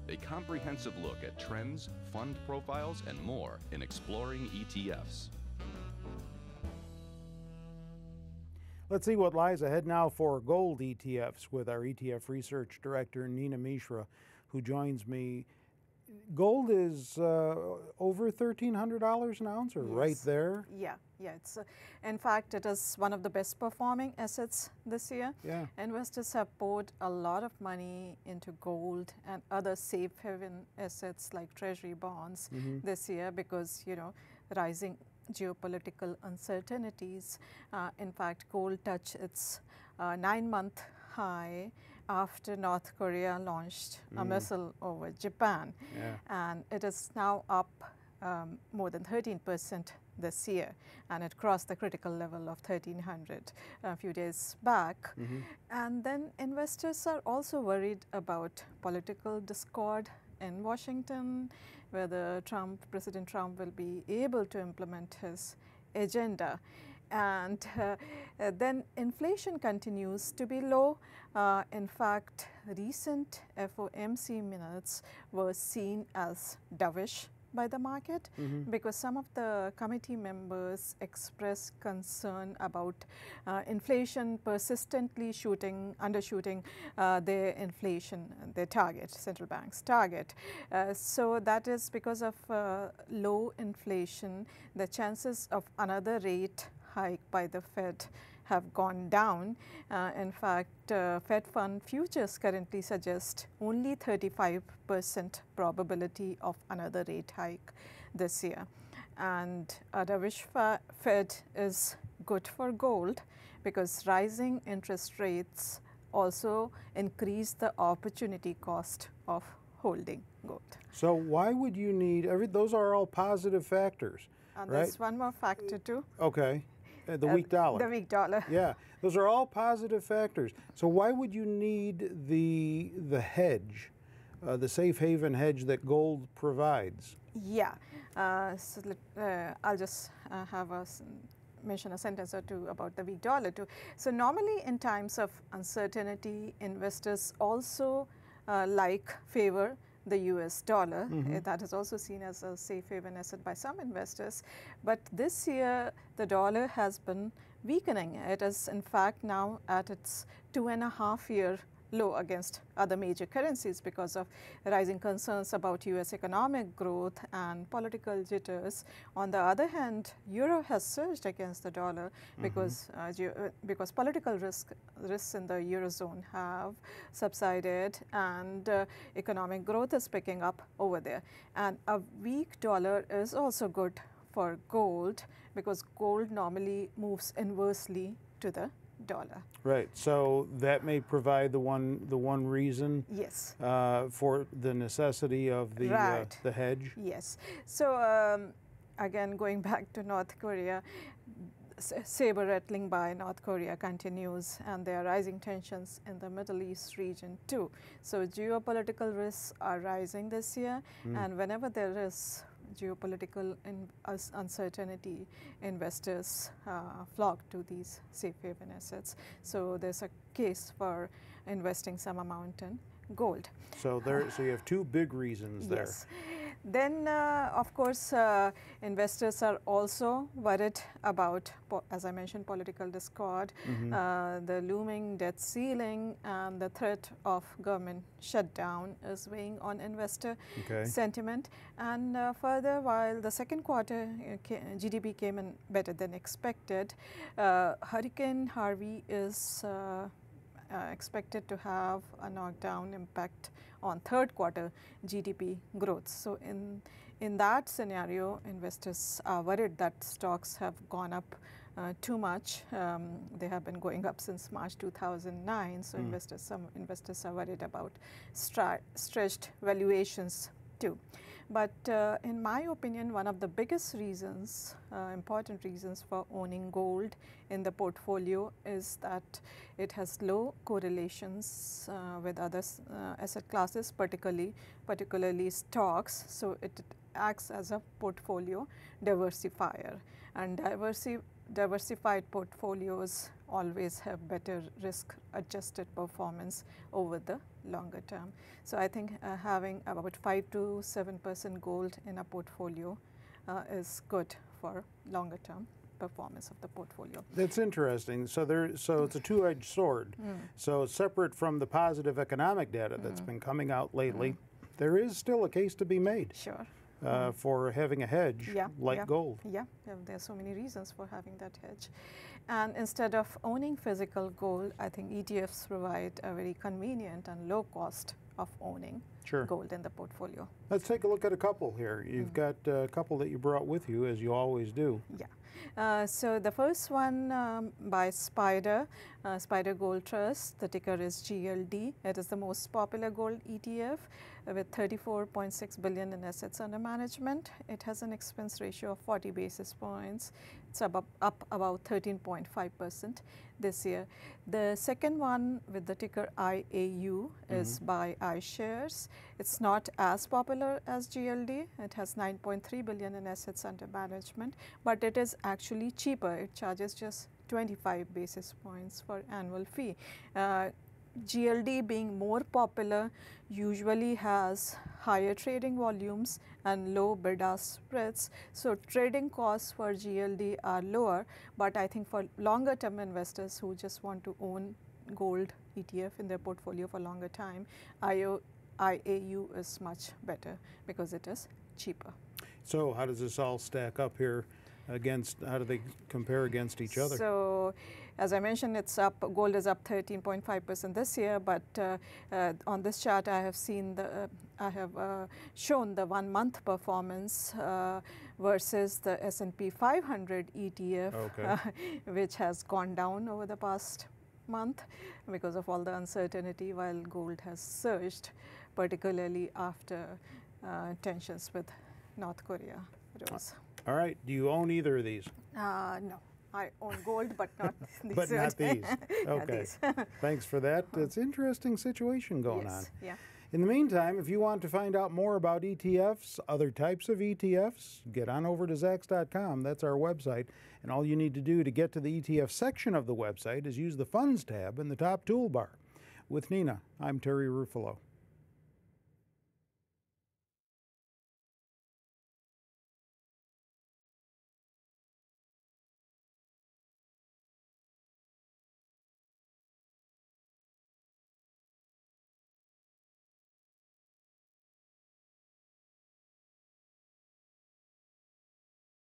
a comprehensive look at trends, fund profiles, and more in Exploring ETFs. Let's see what lies ahead now for gold ETFs with our ETF Research Director, Nina Mishra, who joins me. Gold is over $1,300 an ounce, or yes. right there? Yeah. It's in fact, it is one of the best performing assets this year. Yeah. Investors have poured a lot of money into gold and other safe haven assets like treasury bonds this year because, rising geopolitical uncertainties. In fact, gold touched its 9-month high after North Korea launched a missile over Japan. Yeah. And it is now up more than 13% this year, and it crossed the critical level of 1,300 a few days back. And then investors are also worried about political discord in Washington, whether President Trump will be able to implement his agenda. And then inflation continues to be low. In fact, recent FOMC minutes were seen as dovish by the market because some of the committee members expressed concern about inflation persistently undershooting their target, central bank's target. So that is because of low inflation, the chances of another rate hike by the Fed have gone down. In fact, Fed fund futures currently suggest only 35% probability of another rate hike this year. And a dovish Fed is good for gold because rising interest rates also increase the opportunity cost of holding gold. So why would you need, those are all positive factors, and right? There's one more factor too. Okay. The weak dollar. The weak dollar. Yeah, those are all positive factors. So why would you need the hedge, the safe haven hedge that gold provides? Yeah, I'll just mention a sentence or two about the weak dollar too. So normally in times of uncertainty, investors also favor the US dollar. That is also seen as a safe haven asset by some investors. But this year, the dollar has been weakening. It is in fact now at its 2.5-year low against other major currencies because of rising concerns about US economic growth and political jitters. On the other hand, euro has surged against the dollar because political risks in the eurozone have subsided and economic growth is picking up over there. And a weak dollar is also good for gold because gold normally moves inversely to the dollar. Right. So that may provide the one reason. Yes. For the necessity of the hedge. Yes. So again, going back to North Korea, saber rattling by North Korea continues, and there are rising tensions in the Middle East region too. So geopolitical risks are rising this year, and whenever there is geopolitical uncertainty, investors flock to these safe haven assets. So there's a case for investing some amount in gold. So you have two big reasons there. Yes. Then, of course, investors are also worried about, as I mentioned, political discord, the looming debt ceiling, and the threat of government shutdown is weighing on investor sentiment. And further, while the second quarter GDP came in better than expected, Hurricane Harvey is expected to have a knockdown impact on third quarter GDP growth. So in that scenario, investors are worried that stocks have gone up too much. They have been going up since March 2009. So some investors are worried about stretched valuations too. But in my opinion, one of the biggest reasons, important reasons for owning gold in the portfolio is that it has low correlations with other asset classes, particularly stocks. So it acts as a portfolio diversifier, and diversified portfolios always have better risk-adjusted performance over the longer term. So I think having about 5 to 7% gold in a portfolio is good for longer term performance of the portfolio. That's interesting. So it's a two-edged sword. So separate from the positive economic data that's been coming out lately, there is still a case to be made. Sure. For having a hedge like gold. Yeah, there are so many reasons for having that hedge. And instead of owning physical gold, I think ETFs provide a very convenient and low cost of owning gold in the portfolio. Let's take a look at a couple here. You've got a couple that you brought with you, as you always do. Yeah. So the first one by Spider Gold Trust, the ticker is GLD. It is the most popular gold ETF with 34.6 billion in assets under management. It has an expense ratio of 40 basis points. It's up about 13.5% this year. The second one with the ticker IAU is by iShares. It's not as popular as GLD. It has 9.3 billion in assets under management, but it is actually cheaper. It charges just 25 basis points for annual fee. GLD being more popular usually has higher trading volumes and low bid-ask spreads. So trading costs for GLD are lower, but I think for longer term investors who just want to own gold ETF in their portfolio for longer time, IAU is much better because it is cheaper. So how does this all stack up here against, how do they compare against each other? So as I mentioned, it's up, gold is up 13.5% this year, but on this chart I have seen I have shown the 1 month performance versus the S&P 500 ETF, which has gone down over the past month because of all the uncertainty, while gold has surged, particularly after tensions with North Korea rose. All right. Do you own either of these? No. I own gold, but not these. But not these. Okay. These. Thanks for that. It's an interesting situation going on. Yeah. In the meantime, if you want to find out more about ETFs, other types of ETFs, get on over to Zacks.com. That's our website. And all you need to do to get to the ETF section of the website is use the Funds tab in the top toolbar. With Nina, I'm Terry Ruffalo.